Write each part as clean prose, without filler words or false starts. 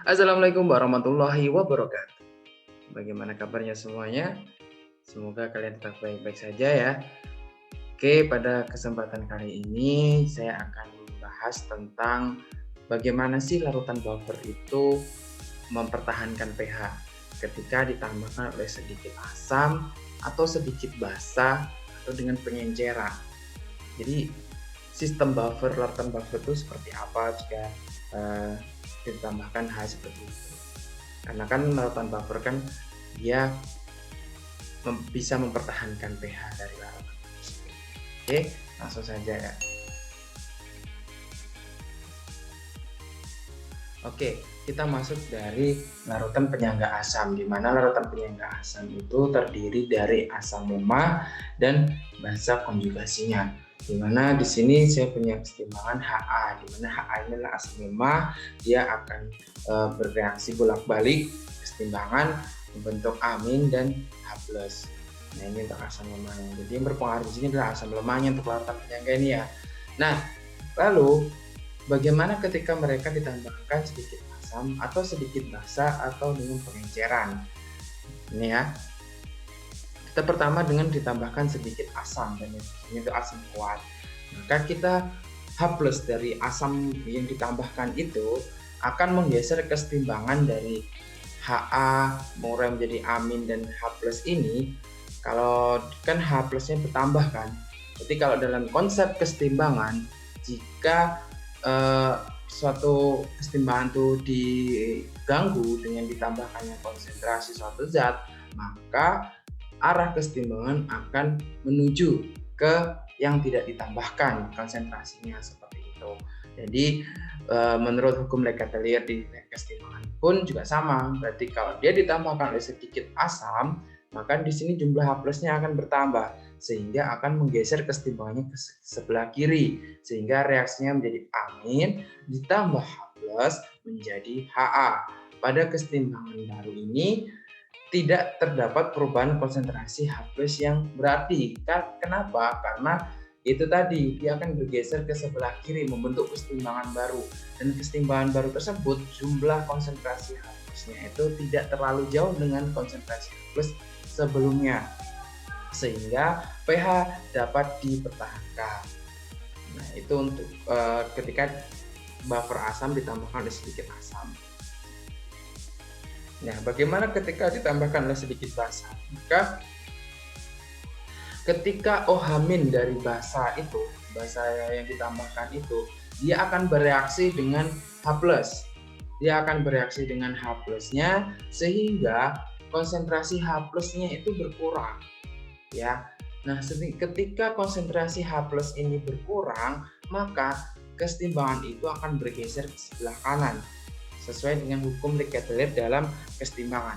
Assalamualaikum warahmatullahi wabarakatuh. Bagaimana kabarnya semuanya? Semoga kalian tetap baik-baik saja ya. Oke, pada kesempatan kali ini saya akan membahas tentang bagaimana sih larutan buffer itu mempertahankan pH ketika ditambahkan oleh sedikit asam atau sedikit basa atau dengan pengenceran. Jadi sistem buffer, larutan buffer itu seperti apa jika eh, ditambahkan hal seperti itu. Karena kan larutan buffer kan dia bisa mempertahankan pH dari larutan tersebut. Oke, langsung saja ya. Oke, kita masuk dari larutan penyangga asam, di mana larutan penyangga asam itu terdiri dari asam lemah dan basa konjugasinya. Di mana di sini saya punya keseimbangan HA, di mana HA ini adalah asam lemah, dia akan bereaksi bolak-balik keseimbangan membentuk amin dan H+. Nah, ini untuk asam lemahnya. Jadi yang berpengaruh di sini adalah asam lemahnya untuk larutan penyangga ini ya. Nah, lalu bagaimana ketika mereka ditambahkan sedikit asam atau sedikit basa atau dengan pengenceran? Ini ya. Kita pertama dengan ditambahkan sedikit asam, dan ini itu asam kuat. Maka kita H+ dari asam yang ditambahkan itu akan menggeser kesetimbangan dari HA mengurai menjadi amin dan H+ ini. Kalau kan H+-nya bertambah kan. Jadi kalau dalam konsep kesetimbangan, jika suatu kesetimbangan itu diganggu dengan ditambahkannya konsentrasi suatu zat, maka arah kesetimbangan akan menuju ke yang tidak ditambahkan konsentrasinya seperti itu. Jadi menurut hukum Lekatellier di kesetimbangan pun juga sama. Berarti kalau dia ditambahkan oleh sedikit asam, maka di sini jumlah H+-nya akan bertambah sehingga akan menggeser kesetimbangannya ke sebelah kiri, sehingga reaksinya menjadi amin ditambah H+ menjadi Ha. Pada kesetimbangan baru ini tidak terdapat perubahan konsentrasi H+ yang berarti. Kenapa? Karena itu tadi dia akan bergeser ke sebelah kiri membentuk kesetimbangan baru, dan kesetimbangan baru tersebut jumlah konsentrasi H+-nya itu tidak terlalu jauh dengan konsentrasi H+ sebelumnya, sehingga pH dapat dipertahankan. Nah, itu untuk ketika buffer asam ditambahkan oleh sedikit asam. Nah, bagaimana ketika ditambahkan oleh sedikit basa? Maka ketika OH- dari basa yang ditambahkan itu, dia akan bereaksi dengan H+. Dia akan bereaksi dengan H+-nya sehingga konsentrasi H+-nya itu berkurang. Ya. Nah, ketika konsentrasi H+ ini berkurang, maka kesetimbangan itu akan bergeser ke sebelah kanan sesuai dengan hukum Lekatellier dalam kesetimbangan.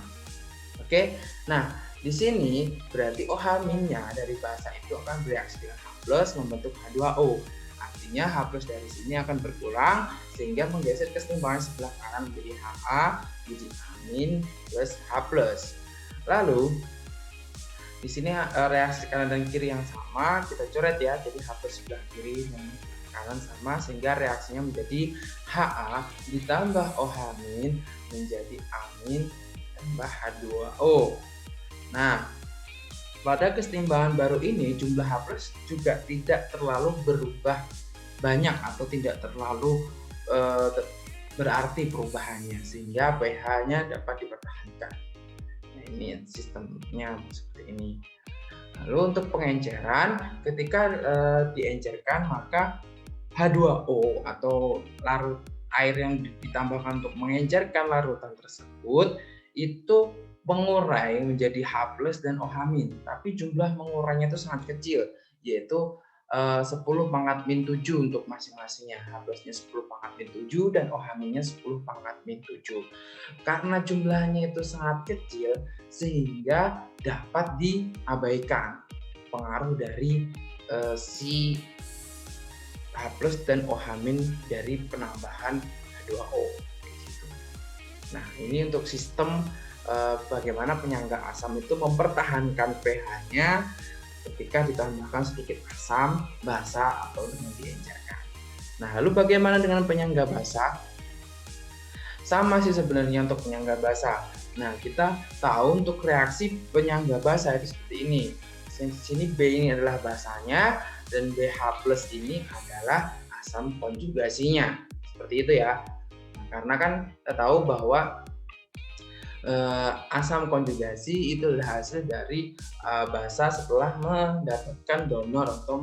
Oke. Nah, di sini berarti OH- dari basa itu akan bereaksi dengan H+ membentuk H2O. Artinya H+ dari sini akan berkurang sehingga menggeser kesetimbangan sebelah kanan menjadi Ha menjadi amin plus H+. Lalu di sini reaksi kanan dan kiri yang sama kita coret ya, jadi H+ sebelah kiri dan kanan sama sehingga reaksinya menjadi Ha ditambah OH- menjadi amin tambah H2O. Nah, pada kesetimbangan baru ini jumlah H+ juga tidak terlalu berubah banyak atau tidak terlalu berarti perubahannya sehingga pH-nya dapat dipertahankan. Nah, ini sistemnya seperti ini. Lalu untuk pengenceran, ketika diencerkan maka H2O atau larut air yang ditambahkan untuk mengencerkan larutan tersebut itu mengurai menjadi H+ dan OH-, tapi jumlah mengurainya itu sangat kecil, yaitu 10 pangkat min 7 untuk masing-masingnya. H+-nya 10 pangkat min 7 dan OH-nya 10 pangkat min 7. Karena jumlahnya itu sangat kecil sehingga dapat diabaikan pengaruh dari si H+ dan OH- dari penambahan H2O. Nah, ini untuk sistem bagaimana penyangga asam itu mempertahankan pH-nya ketika ditambahkan sedikit asam, basa, atau dengan diencerkan. Nah, lalu bagaimana dengan penyangga basa? Sama sih sebenarnya untuk penyangga basa. Nah, kita tahu untuk reaksi penyangga basa itu seperti ini. Di sini B ini adalah basanya dan BH plus ini adalah asam konjugasinya. Seperti itu ya. Nah, karena kan kita tahu bahwa asam konjugasi itu adalah hasil dari basa setelah mendapatkan donor atau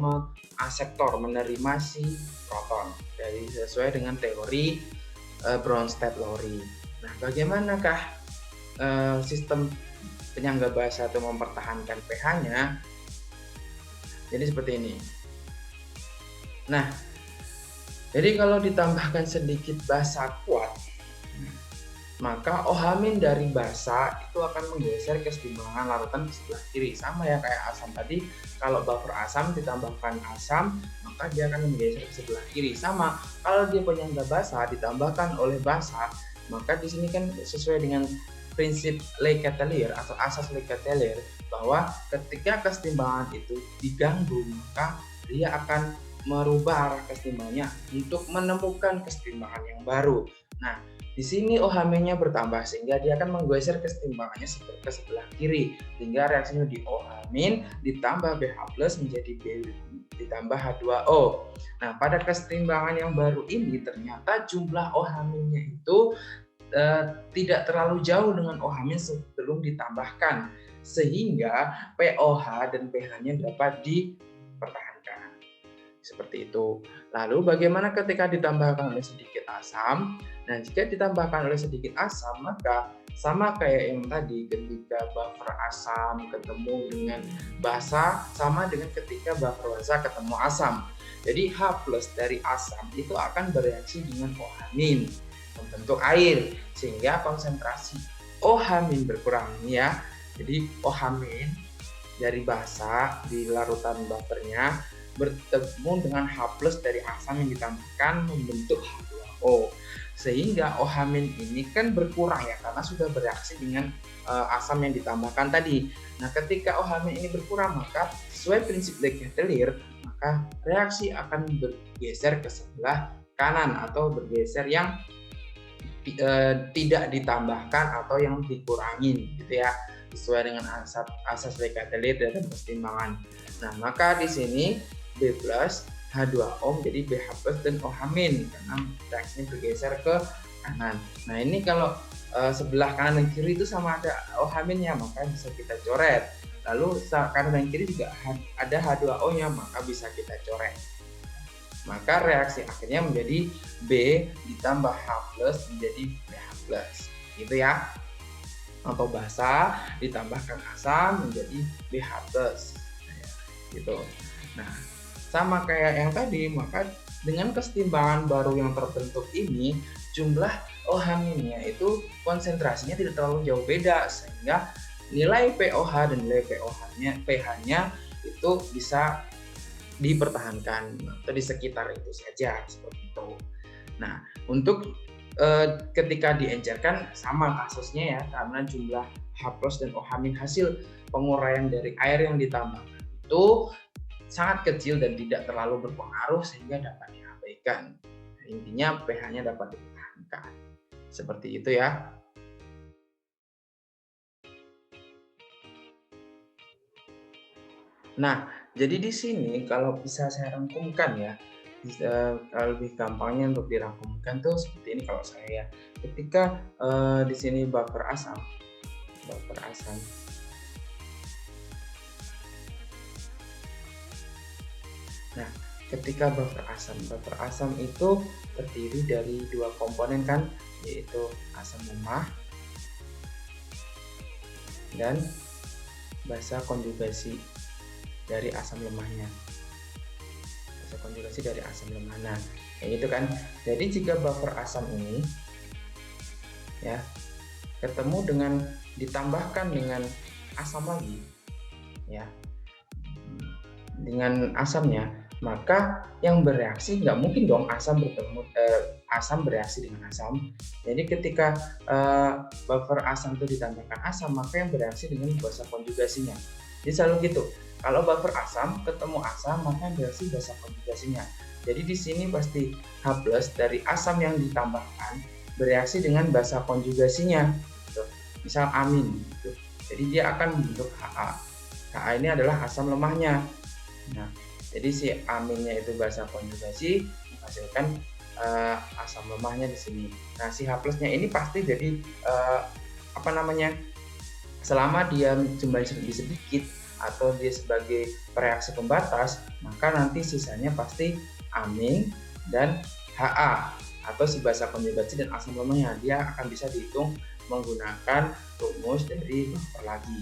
aseptor menerima si proton. Jadi sesuai dengan teori Bronsted-Lowry. Nah, bagaimanakah sistem penyangga basa itu mempertahankan pH-nya? Jadi seperti ini. Nah, jadi kalau ditambahkan sedikit basa kuat, maka OH- dari basa itu akan menggeser keseimbangan larutan ke sebelah kiri. Sama ya kayak asam tadi, kalau buffer asam ditambahkan asam, maka dia akan menggeser ke sebelah kiri. Sama, kalau dia penyangga basa ditambahkan oleh basa, maka di sini kan sesuai dengan prinsip Le-Chatelier atau asas Le-Chatelier, bahwa ketika keseimbangan itu diganggu, maka dia akan merubah arah keseimbangannya untuk menemukan keseimbangan yang baru. Nah, di sini OH-nya bertambah sehingga dia akan menggeser keseimbangannya ke sebelah kiri, sehingga reaksinya di OH- ditambah BH+ menjadi B ditambah H2O. Nah, pada keseimbangan yang baru ini ternyata jumlah OH-nya itu tidak terlalu jauh dengan OH- sebelum ditambahkan, sehingga pOH dan pH-nya dapat dipertahankan. Seperti itu. Lalu bagaimana ketika ditambahkan oleh sedikit asam? Nah, jika ditambahkan oleh sedikit asam, maka sama kayak yang tadi, ketika buffer asam ketemu dengan basa, sama dengan ketika buffer basa ketemu asam. Jadi H+ dari asam itu akan bereaksi dengan OH- membentuk air, sehingga konsentrasi OH- berkurang ya. Jadi OH- dari basa di larutan buffernya bertemu dengan H+ dari asam yang ditambahkan membentuk H2O, sehingga OH- ini kan berkurang ya karena sudah bereaksi dengan asam yang ditambahkan tadi. Nah, ketika OH- ini berkurang, maka sesuai prinsip Le-Chatelier, maka reaksi akan bergeser ke sebelah kanan atau bergeser yang tidak ditambahkan atau yang dikurangin gitu ya, sesuai dengan asas Le-Chatelier dan keseimbangan. Nah, maka di sini B+ H2O menjadi BH+ dan OH- karena reaksinya bergeser ke kanan. Nah, ini kalau sebelah kanan dan kiri itu sama ada OH-nya, maka bisa kita coret. Lalu kanan dan kiri juga ada H2O-nya, maka bisa kita coret. Maka reaksi akhirnya menjadi B ditambah H+ menjadi BH+. Gitu ya. Atau basa ditambahkan asam menjadi BH+. Gitu. Nah, sama kayak yang tadi, maka dengan keseimbangan baru yang terbentuk ini, jumlah OH-nya itu konsentrasinya tidak terlalu jauh beda, sehingga nilai pOH dan nilai pH-nya itu bisa dipertahankan atau di sekitar itu saja, seperti itu. Nah, untuk ketika diencerkan sama kasusnya ya, karena jumlah H+ dan OH- hasil penguraian dari air yang ditambahkan itu sangat kecil dan tidak terlalu berpengaruh sehingga dapat diabaikan. Nah, intinya pH-nya dapat dipertahankan. Seperti itu ya. Nah, jadi di sini kalau bisa saya rangkumkan ya, kalau lebih gampangnya untuk dirangkumkan tuh seperti ini kalau saya. Ketika di sini buffer asam. Nah, ketika buffer asam itu terdiri dari dua komponen kan, yaitu asam lemah dan basa konjugasi dari asam lemahnya. Basa konjugasi dari asam lemah. Nah, kayak gitu kan. Jadi jika buffer asam ini ya ketemu dengan ditambahkan dengan asam lagi ya, dengan asamnya, maka yang bereaksi nggak mungkin dong asam bereaksi dengan asam. Jadi ketika buffer asam itu ditambahkan asam, maka yang bereaksi dengan basa konjugasinya. Jadi selalu gitu. Kalau buffer asam ketemu asam, maka yang bereaksi basa konjugasinya. Jadi di sini pasti H+ dari asam yang ditambahkan bereaksi dengan basa konjugasinya. Gitu. Misal amin. Gitu. Jadi dia akan membentuk HA. HA ini adalah asam lemahnya. Nah, jadi si aminnya itu basa konjugasi menghasilkan asam lemahnya di sini. Nah, si H plusnya ini pasti jadi selama dia jumlahnya lebih sedikit atau dia sebagai reaksi pembatas, maka nanti sisanya pasti amin dan HA atau si basa konjugasi dan asam lemahnya. Dia akan bisa dihitung menggunakan rumus dari buffer lagi.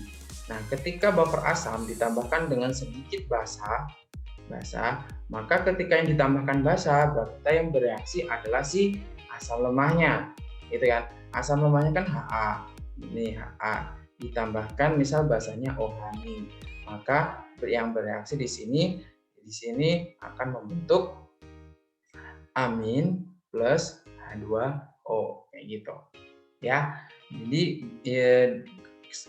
Nah, ketika buffer asam ditambahkan dengan sedikit basa, maka ketika yang ditambahkan basa, berarti yang bereaksi adalah si asam lemahnya, gitu kan? Asam lemahnya kan HA, ini HA ditambahkan misal basanya OH-, maka yang bereaksi di sini akan membentuk amin plus H2O kayak gitu, ya. Jadi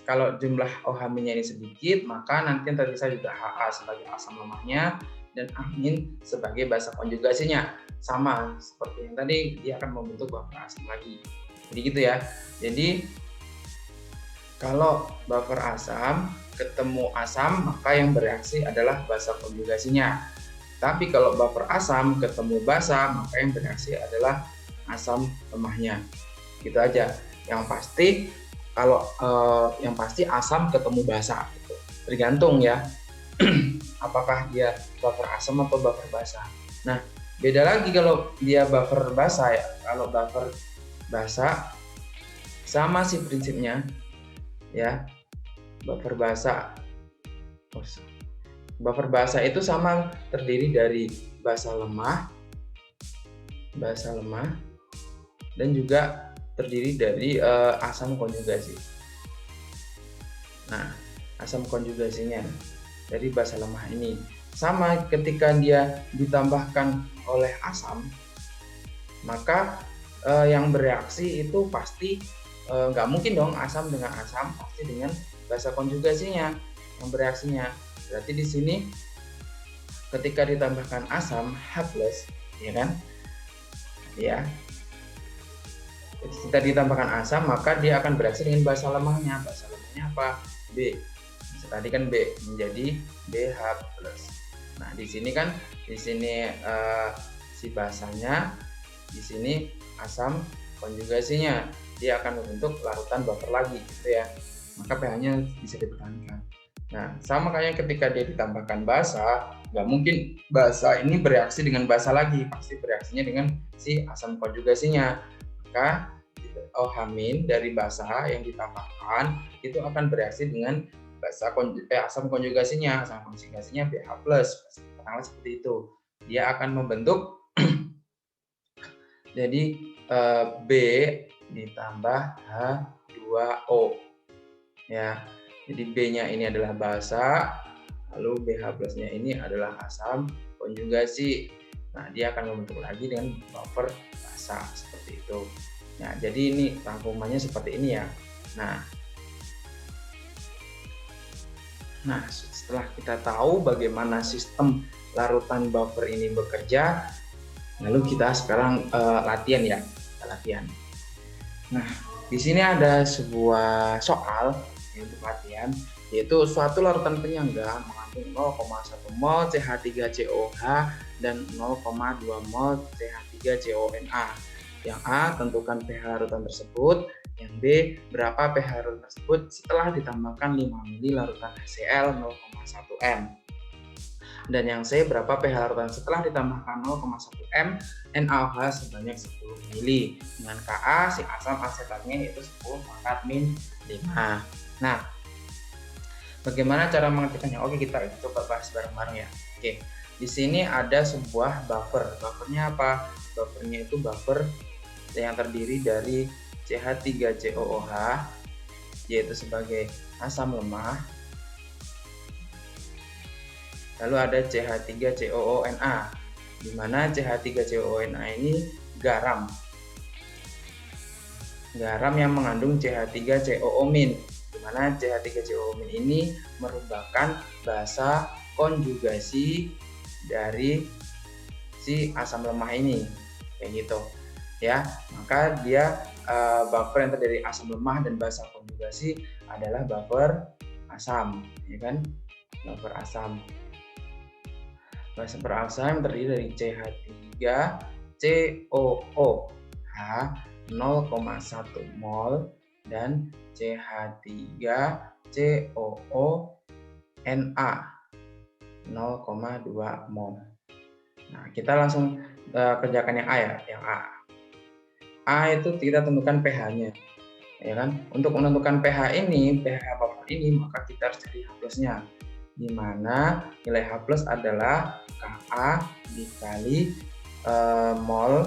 kalau jumlah OH-nya ini sedikit, maka nanti yang tersisa juga HA sebagai asam lemahnya dan amin sebagai basa konjugasinya. Sama seperti yang tadi, dia akan membentuk buffer asam lagi. Jadi gitu ya. Jadi kalau buffer asam ketemu asam, maka yang bereaksi adalah basa konjugasinya. Tapi kalau buffer asam ketemu basa, maka yang bereaksi adalah asam lemahnya. Gitu aja. Yang pasti asam ketemu basa. Gitu. Tergantung ya. Apakah dia buffer asam atau buffer basa. Nah, beda lagi kalau dia buffer basa ya. Kalau buffer basa sama sih prinsipnya. Ya, buffer basa itu sama, terdiri dari basa lemah dan juga terdiri dari asam konjugasi. Nah, asam konjugasinya dari basa lemah ini sama, ketika dia ditambahkan oleh asam, maka yang bereaksi itu pasti nggak mungkin dong asam dengan asam, pasti dengan basa konjugasinya yang bereaksinya. Berarti di sini ketika ditambahkan asam H+, ya kan? Ya. Ketika ditambahkan asam, maka dia akan bereaksi dengan basa lemahnya. Basa lemahnya apa? B. Tadi kan B menjadi BH+. Nah, di sini si basanya, di sini asam konjugasinya, dia akan membentuk larutan buffer lagi gitu ya. Maka pH-nya bisa dipertahankan. Nah, sama kayak ketika dia ditambahkan basa, nggak mungkin basa ini bereaksi dengan basa lagi, pasti bereaksinya dengan si asam konjugasinya. Maka OH- dari basa yang ditambahkan itu akan bereaksi dengan asam konjugasinya. Asam konjugasinya BH+, katakanlah seperti itu. Dia akan membentuk jadi B ditambah H2O, ya. Jadi B-nya ini adalah basa, lalu BH+-nya ini adalah asam konjugasi. Nah, dia akan membentuk lagi dengan buffer basa seperti itu. Nah, jadi ini rangkumannya seperti ini ya. Nah, setelah kita tahu bagaimana sistem larutan buffer ini bekerja, lalu kita sekarang latihan ya. Nah, di sini ada sebuah soal untuk latihan, yaitu suatu larutan penyangga mengandung 0,1 mol CH3COH dan 0,2 mol CH3CONA. Yang A, tentukan pH larutan tersebut. Yang B, berapa pH larutan tersebut setelah ditambahkan 5 ml larutan HCl 0,1 m. Dan yang C, berapa pH larutan setelah ditambahkan 0,1 m NaOH sebanyak 10 ml. Dengan Ka, si asam asetatnya yaitu 10 pangkat min 5. Nah, bagaimana cara mengetikkannya? Oke, kita coba bahas bareng-bareng ya. Oke, di sini ada sebuah buffer. Buffernya apa? Buffernya itu buffer yang terdiri dari CH3COOH, yaitu sebagai asam lemah. Lalu ada CH3COONA, di mana CH3COONA ini garam. Garam yang mengandung CH3COO-, di mana CH3COO- ini merupakan basa konjugasi dari si asam lemah ini, kayak gitu. ya, maka dia buffer yang terdiri dari asam lemah dan basa konjugasi adalah buffer asam, ya kan? Buffer asam. Buffer asam terdiri dari CH3COOH 0,1 mol dan CH3COONA 0,2 mol. Nah, kita langsung kerjakan yang A ya, yang A. A itu kita tentukan pH-nya, ya kan? Untuk menentukan pH ini, pH buffer ini, maka kita harus cari H+-nya, di mana nilai H+ adalah Ka dikali mol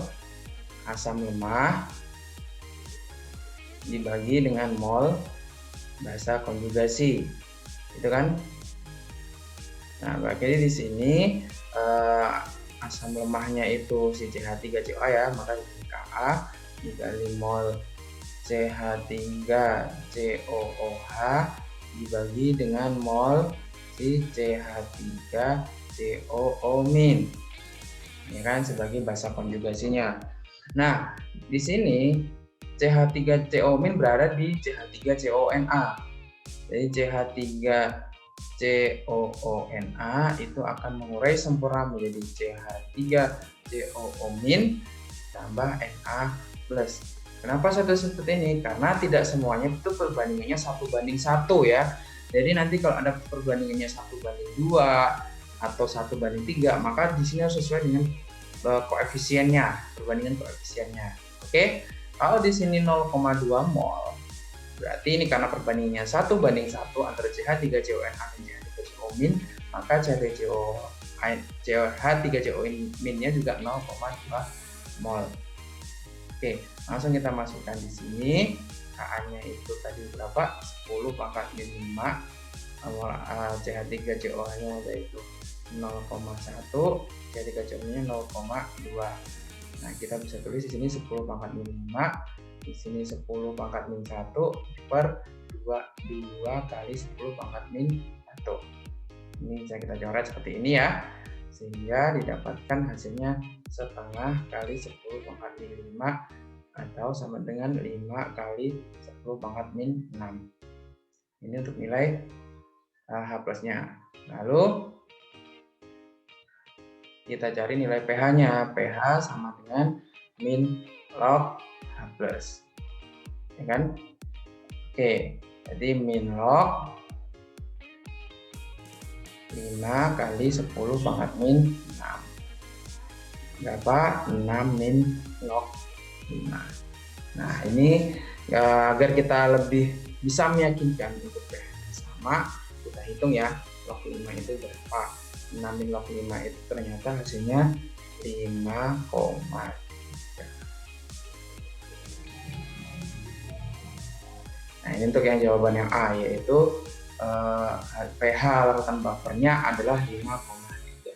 asam lemah dibagi dengan mol basa konjugasi, itu kan? Nah, berarti di sini asam lemahnya itu si CH3COA ya, maka Ka dikali mol CH3COOH dibagi dengan mol si CH3COO-, ya kan, sebagai basa konjugasinya. Nah, di sini CH3CO- berada di CH3CONA. Jadi CH3COONA itu akan mengurai sempurna menjadi CH3COO- tambah Na+. Kenapa seperti ini? Karena tidak semuanya itu perbandingannya 1:1 ya. Jadi nanti kalau ada perbandingannya 1:2 atau 1:3, maka di sini harus sesuai dengan koefisiennya, perbandingan koefisiennya. Oke, kalau di sini 0,2 mol, berarti ini karena perbandingannya 1:1 antara CH3CONA dan CH3COO-, maka CH3COO-nya juga 0,2 mol. Oke, langsung kita masukkan di sini. Ka-nya itu tadi berapa? 10 pangkat min 5. CH3COO-nya yaitu 0,1, CH3COO-nya 0,2. Nah, kita bisa tulis di sini 10 pangkat min 5, di sini 10 pangkat min 1 per 2 kali 10 pangkat min 1. Ini bisa kita coret seperti ini ya, sehingga didapatkan hasilnya setengah kali 10 pangkat min 5 atau sama dengan 5 kali 10 pangkat min 6. Ini untuk nilai H+-nya. Lalu kita cari nilai pH-nya. pH sama dengan min log H+. Ya kan? Oke, jadi min log 5 kali 10 pangkat min 6. Berapa? 6 min log 5. Nah, ini agar kita lebih bisa meyakinkan untuk pH-nya sama, kita hitung ya, log 5 itu berapa. 6 min log 5 itu ternyata hasilnya 5,3. Nah, ini untuk yang jawaban yang A, yaitu pH larutan buffernya adalah 5,3.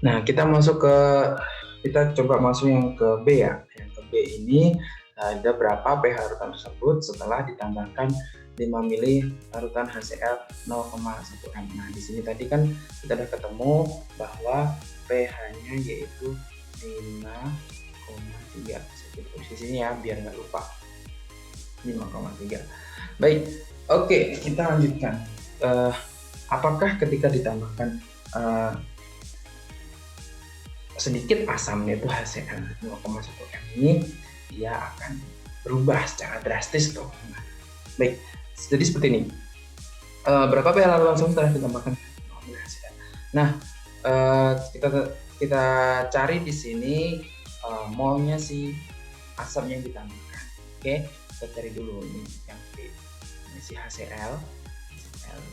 Nah, kita coba masuk yang ke B ya. Yang ke B ini ada berapa pH larutan tersebut setelah ditambahkan 5 mili larutan HCl 0,1 m. Nah, di sini tadi kan kita sudah ketemu bahwa pH-nya yaitu 5,3. Saya tulis di sini ya biar nggak lupa. 5,3. Baik, oke, kita lanjutkan. Apakah ketika ditambahkan sedikit asamnya itu HCl 0,1 m ini dia akan berubah secara drastis tuh. Baik, jadi seperti ini. Berapa pH langsung setelah ditambahkan HCl? Nah, kita cari di sini molnya si asam yang ditambahkan. Oke, kita cari dulu ini yang B. Ini si HCl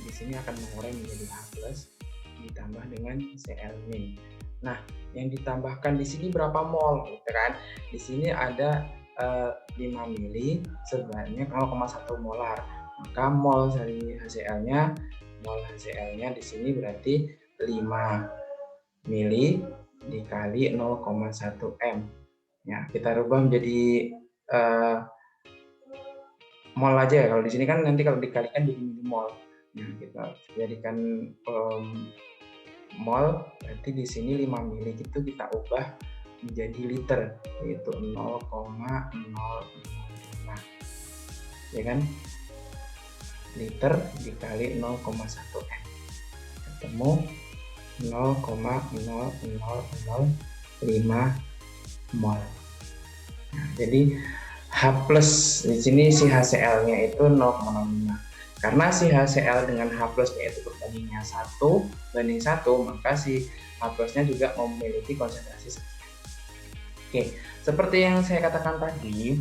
di sini akan mengurai menjadi H+ ditambah dengan Cl-. Nah, yang ditambahkan di sini berapa mol, gitu kan? Di sini ada 5 mili sebanyak 0,1 molar. Maka mol dari HCl-nya di sini berarti 5 mili dikali 0,1 m. Ya, kita rubah menjadi mol aja ya. Kalau di sini kan nanti kalau dikalikan jadi milimol. Nah, kita jadikan mol, berarti di sini 5 mili itu kita ubah menjadi liter, yaitu 0,005, ya kan? Liter dikali 0,1 M, ketemu 0,0005 mol. Nah, jadi H plus di sini si HCl-nya itu 0,05. Karena si HCl dengan H plus yaitu berbandingnya 1:1, maka si H plusnya juga memiliki konsentrasi sekian. Oke, seperti yang saya katakan tadi,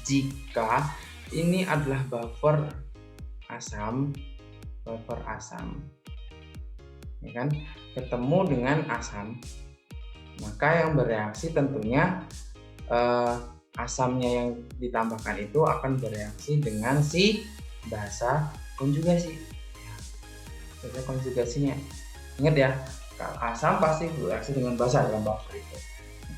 jika ini adalah buffer asam, ya kan, ketemu dengan asam, maka yang bereaksi tentunya asamnya yang ditambahkan itu akan bereaksi dengan si basa konjugasi. Basa konjugasinya, ingat ya, asam pasti bereaksi dengan basa dalam buffer itu.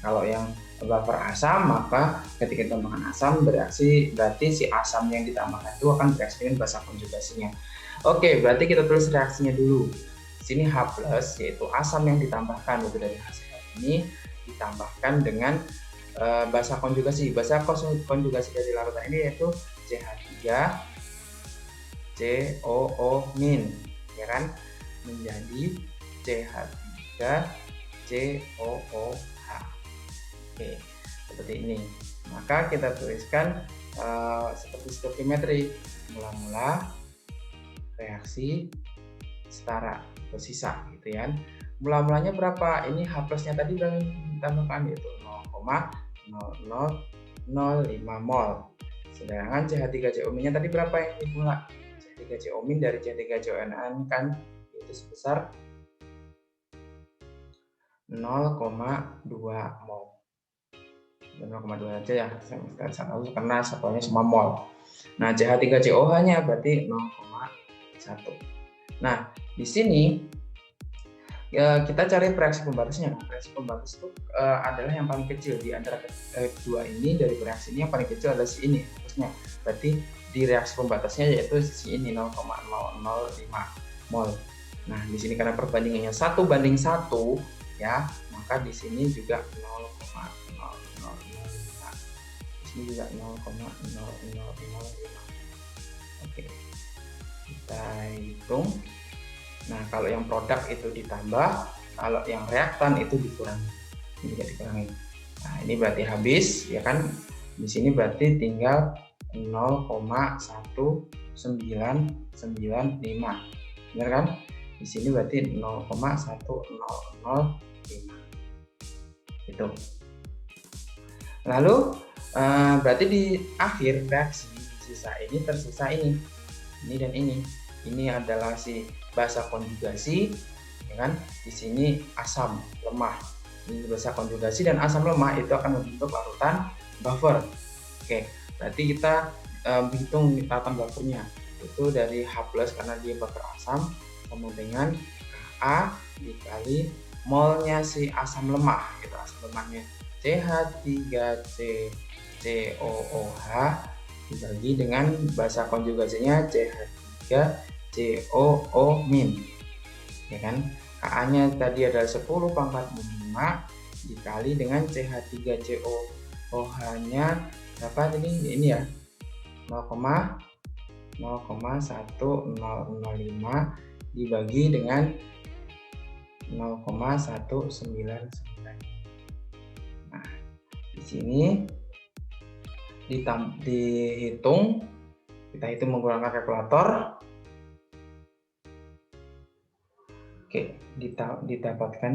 Kalau yang buffer asam, maka ketika ditambahkan asam bereaksi, berarti si asam yang ditambahkan itu akan bereaksi dengan basa konjugasinya. Oke, berarti kita tulis reaksinya dulu. Di sini H plus, yaitu asam yang ditambahkan itu dari HCl ini ditambahkan dengan basa konjugasi. Basa konjugasi dari larutan ini yaitu CH3COO-, ya kan, menjadi CH3COOH. Oke, seperti ini. Maka kita tuliskan seperti stoichiometri, mula-mula, reaksi, setara atau sisa, gitu ya. Mula-mulanya berapa? Ini H plusnya tadi udah ditambahkan, yaitu 0,0005 mol. Sedangkan CH3CO-nya tadi berapa yang dimula? CH3CO- dari CH3CON kan itu sebesar 0,2 mol. 0,2 aja ya, karena satuannya semua mol. Nah, CH3COH-nya berarti 0,1. Nah, di sini ya, kita cari reaksi pembatasnya. Reaksi pembatas itu adalah yang paling kecil di antara kedua ini. Dari reaksi ini yang paling kecil adalah si ini, terusnya. Berarti di reaksi pembatasnya yaitu si ini 0,005 mol. Nah, di sini karena perbandingannya 1:1, ya, maka di sini juga 0,0005. Di sini juga 0,0005. Oke, kita hitung. Nah, kalau yang produk itu ditambah, kalau yang reaktan itu dikurangi. Ini juga dikurangi. Nah, ini berarti habis, ya kan? Di sini berarti tinggal 0,1995. Benar kan? Di sini berarti 0,1005. Itu. Lalu berarti di akhir reaksi sisa ini tersisa ini dan ini. Ini adalah si basa konjugasi, ya kan? Di sini asam lemah. Ini basa konjugasi dan asam lemah itu akan membentuk larutan buffer. Oke, berarti kita hitung larutan buffernya. Itu dari H+ karena dia buffer asam sama dengan Ka dikali molnya si asam lemah, gitu. Asam lemahnya CH3COOH dibagi dengan basa konjugasinya CH3COO-, ya kan? Ka-nya tadi adalah 10⁻⁵ dikali dengan CH3COOH-nya berapa tadi? Ini ya, 0,1005 dibagi dengan 0,199. Nah, di sini dihitung, kita hitung menggunakan kalkulator. Oke, didapatkan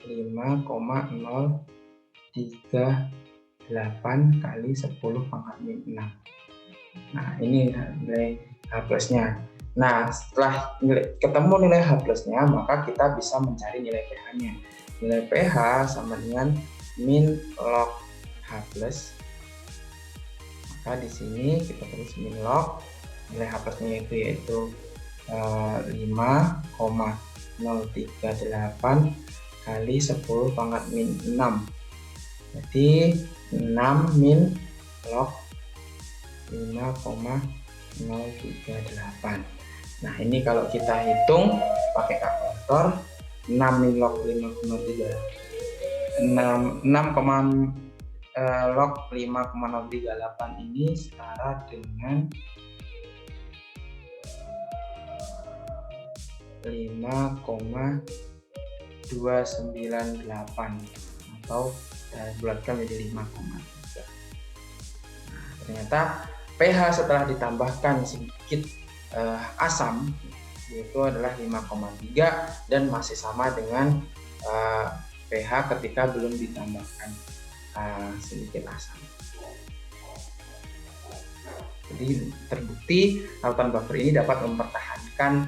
5,038 kali 10⁻⁶. Nah, ini nilai H+-nya. Nah, setelah ketemu nilai H+-nya, maka kita bisa mencari nilai pH-nya. Nilai pH sama dengan min log H+. Maka di sini kita tulis min log nilai H+-nya itu yaitu 5,038 kali 10⁻⁶. Jadi 6 min log 5,038. Nah, ini kalau kita hitung pakai kalkulator 6 nih log 5,3. 6 log 5,038 ini setara dengan 5,298 atau bulatkan menjadi 5,3. Nah, ternyata pH setelah ditambahkan sedikit asam yaitu adalah 5,3 dan masih sama dengan pH ketika belum ditambahkan sedikit asam. Jadi terbukti larutan buffer ini dapat mempertahankan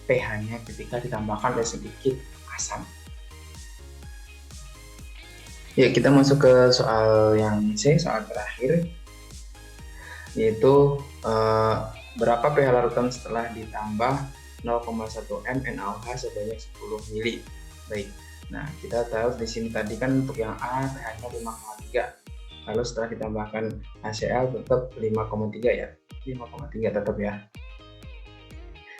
pH-nya ketika ditambahkan oleh sedikit asam. Ya, kita masuk ke soal yang C, soal terakhir, yaitu berapa pH larutan setelah ditambah 0,1 m NaOH sebanyak 10 mili. Baik. Nah, kita tahu di sini tadi kan untuk yang A pH-nya 5,3. Lalu setelah ditambahkan HCl tetap 5,3 ya. 5,3 tetap ya.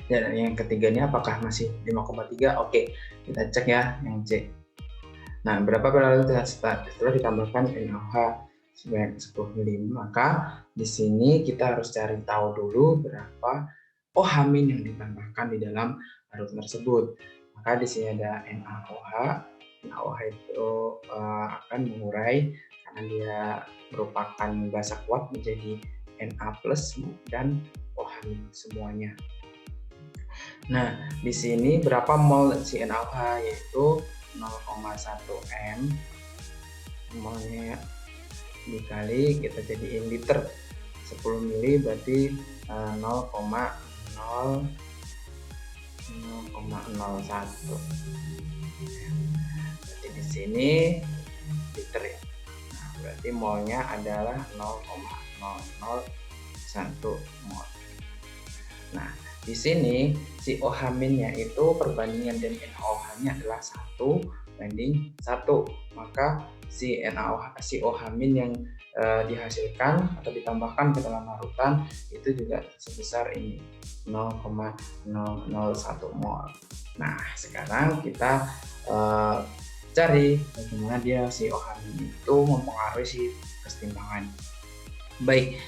Dan yang ketiganya apakah masih 5,3? Oke, kita cek ya yang C. Nah, berapa pH larutan setelah ditambahkan NaOH sebanyak 10 mili? Maka di sini kita harus cari tahu dulu berapa OH- yang ditambahkan di dalam larutan tersebut. Maka di sini ada NaOH. NaOH itu akan mengurai karena dia merupakan basa kuat menjadi Na+ dan OH- semuanya. Nah, di sini berapa mol si NaOH, yaitu 0,1 m. Molnya dikali kita jadiin liter, 10 mili berarti 0,01. Berarti di sini liter ya. Nah, berarti molnya adalah 0,001 mol. Nah, di sini si OH-nya itu perbandingan dari NaOH-nya adalah 1:1. Maka si OH- yang dihasilkan atau ditambahkan ke dalam larutan itu juga sebesar ini 0,001 mol. Nah, sekarang kita cari bagaimana dia si OH- itu mempengaruhi si kesetimbangan. Baik,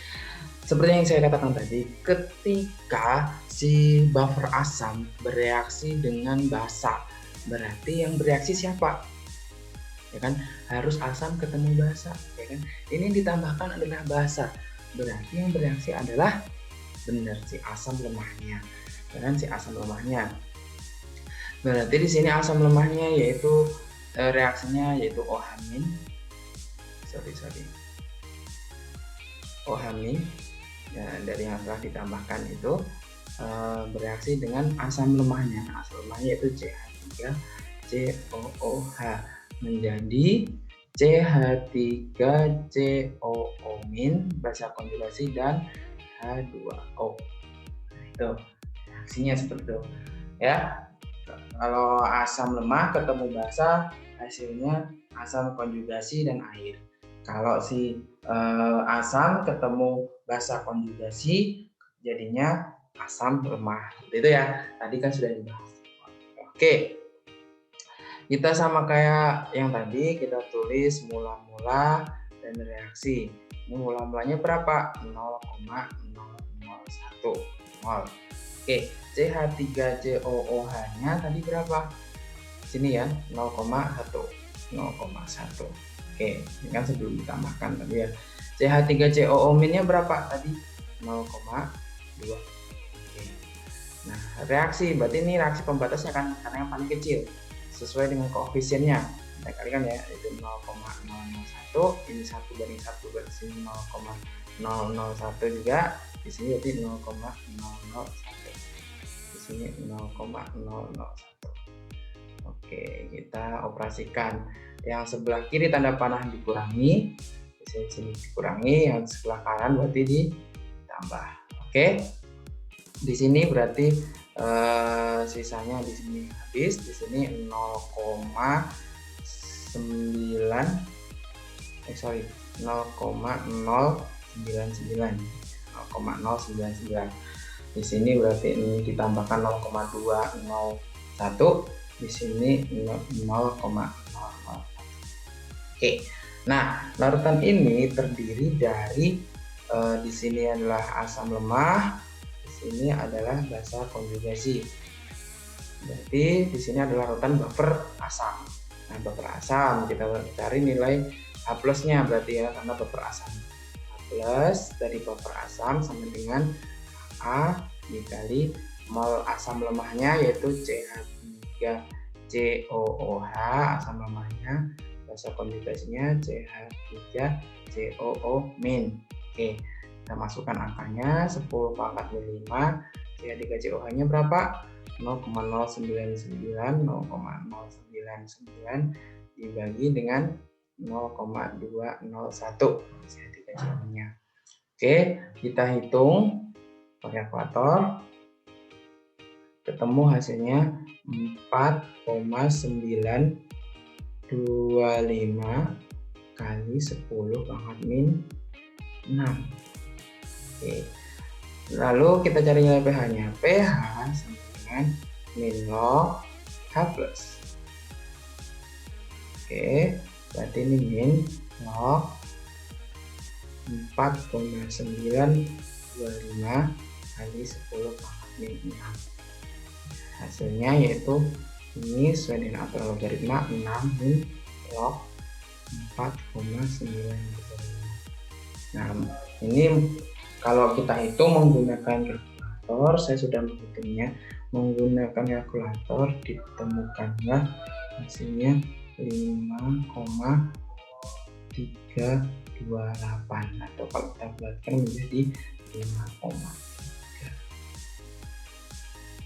seperti yang saya katakan tadi, ketika si buffer asam bereaksi dengan basa, berarti yang bereaksi siapa? Ya kan, harus asam ketemu basa, ya kan? Ini ditambahkan adalah basa, berarti yang bereaksi adalah benar si asam lemahnya, ya kan, si asam lemahnya. Berarti di sini asam lemahnya yaitu reaksinya yaitu OH-. OH- ya, dari yang telah ditambahkan itu bereaksi dengan asam lemahnya. Asam lemahnya itu CH3COOH menjadi CH3COO- basa konjugasi dan H2O. Itu reaksinya seperti itu ya. Kalau asam lemah ketemu basa, hasilnya asam konjugasi dan air. Kalau si asam ketemu basa konjugasi, jadinya asam lemah. Itu ya, tadi kan sudah dibahas. Oke, kita sama kayak yang tadi, kita tulis mula-mula dan reaksi. Ini mula-mulanya berapa? 0,001 mol. Oke, CH3COOH-nya tadi berapa? Sini ya, 0,1. Oke, ini kan sebelum ditambahkan tadi ya. CH3COO-nya berapa tadi? 0,2. Oke. Nah, reaksi berarti ini reaksi pembatasnya kan, karena yang paling kecil sesuai dengan koefisiennya. Kita kalikan ya, itu 0,001. Ini 1:1 berarti sini 0,001 juga. Di sini berarti 0,001. Di sini 0,001. Oke, kita operasikan. Yang sebelah kiri tanda panah dikurangi, di sini dikurangi, yang sebelah kanan berarti ditambah. Oke, di sini berarti sisanya di sini habis, di sini 0,099. Di sini berarti ini ditambahkan 0,201, di sini 0,00. Oke. Nah, larutan ini terdiri dari di sini adalah asam lemah, di sini adalah basa konjugasi. Berarti di sini adalah larutan buffer asam. Nah, buffer asam kita cari nilai H plusnya berarti ya, karena buffer asam. H plus dari buffer asam sama dengan A dikali mol asam lemahnya yaitu CH3COOH asam lemahnya, basa konjugasinya CH3COO min. Oke, kita masukkan angkanya 10 pangkat 5, CH3COH nya berapa? 0,099 dibagi dengan 0,201 CH3COH nya. Oke, kita hitung pakai kalkulator, ketemu hasilnya 4,925 kali 10 pangkat min 6. Oke. Lalu kita cari nilai pH-nya. pH sama dengan min log H plus. Oke, berarti ini min log 4,925 kali 10 pangkat min 6. Hasilnya yaitu ini sesuai dengan aturan logaritma 6 min log 4,925. Nah, ini kalau kita hitung menggunakan kalkulator, saya sudah menghitungnya menggunakan kalkulator, ditemukanlah hasilnya 5,328 atau kalau kita bulatkan menjadi 5,3.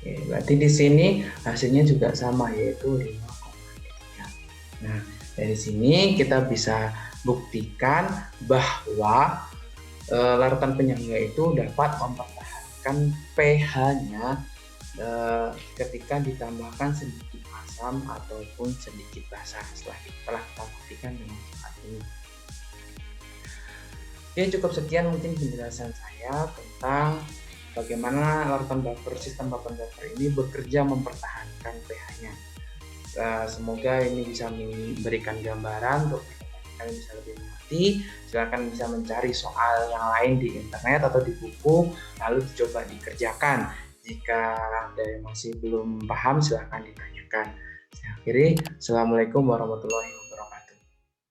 Oke, berarti di sini hasilnya juga sama yaitu 5,3. Nah, dari sini kita bisa buktikan bahwa larutan penyangga itu dapat mempertahankan pH-nya ketika ditambahkan sedikit asam ataupun sedikit basa setelah kita buktikan dengan saat ini. Oke, cukup sekian mungkin penjelasan saya tentang bagaimana larutan buffer, sistem larutan buffer ini bekerja mempertahankan pH-nya. Semoga ini bisa memberikan gambaran untuk kalian bisa lebih mengerti. Silakan bisa mencari soal yang lain di internet atau di buku, lalu dicoba dikerjakan. Jika ada yang masih belum paham, silakan ditanyakan. Saya akhiri, Assalamualaikum warahmatullahi wabarakatuh.